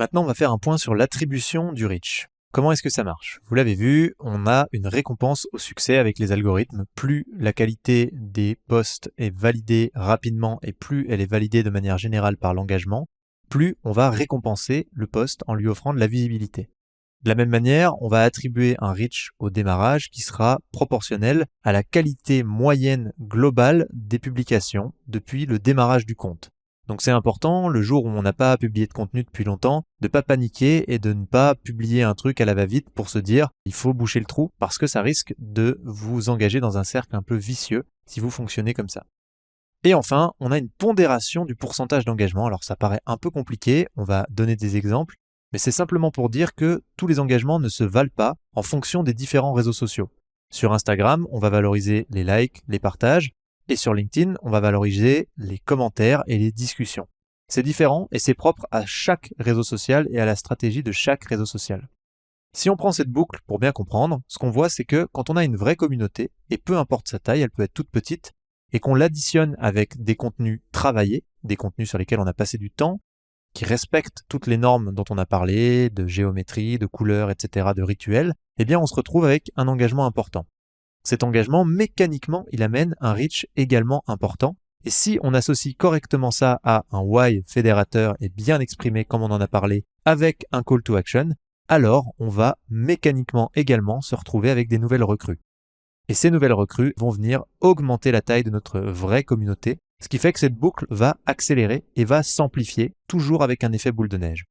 Maintenant, on va faire un point sur l'attribution du reach. Comment est-ce que ça marche? Vous l'avez vu, on a une récompense au succès avec les algorithmes. Plus la qualité des posts est validée rapidement et plus elle est validée de manière générale par l'engagement, plus on va récompenser le post en lui offrant de la visibilité. De la même manière, on va attribuer un reach au démarrage qui sera proportionnel à la qualité moyenne globale des publications depuis le démarrage du compte. Donc c'est important, le jour où on n'a pas publié de contenu depuis longtemps, de ne pas paniquer et de ne pas publier un truc à la va-vite pour se dire il faut boucher le trou parce que ça risque de vous engager dans un cercle un peu vicieux si vous fonctionnez comme ça. Et enfin, on a une pondération du pourcentage d'engagement. Alors ça paraît un peu compliqué, on va donner des exemples, mais c'est simplement pour dire que tous les engagements ne se valent pas en fonction des différents réseaux sociaux. Sur Instagram, on va valoriser les likes, les partages, et sur LinkedIn, on va valoriser les commentaires et les discussions. C'est différent et c'est propre à chaque réseau social et à la stratégie de chaque réseau social. Si on prend cette boucle pour bien comprendre, ce qu'on voit c'est que quand on a une vraie communauté, et peu importe sa taille, elle peut être toute petite, et qu'on l'additionne avec des contenus travaillés, des contenus sur lesquels on a passé du temps, qui respectent toutes les normes dont on a parlé, de géométrie, de couleurs, etc., de rituels, eh bien on se retrouve avec un engagement important. Cet engagement, mécaniquement, il amène un reach également important. Et si on associe correctement ça à un why fédérateur et bien exprimé comme on en a parlé avec un call to action, alors on va mécaniquement également se retrouver avec des nouvelles recrues. Et ces nouvelles recrues vont venir augmenter la taille de notre vraie communauté, ce qui fait que cette boucle va accélérer et va s'amplifier, toujours avec un effet boule de neige.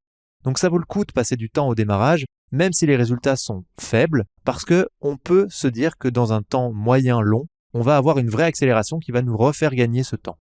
Donc ça vaut le coup de passer du temps au démarrage, même si les résultats sont faibles, parce que on peut se dire que dans un temps moyen long, on va avoir une vraie accélération qui va nous refaire gagner ce temps.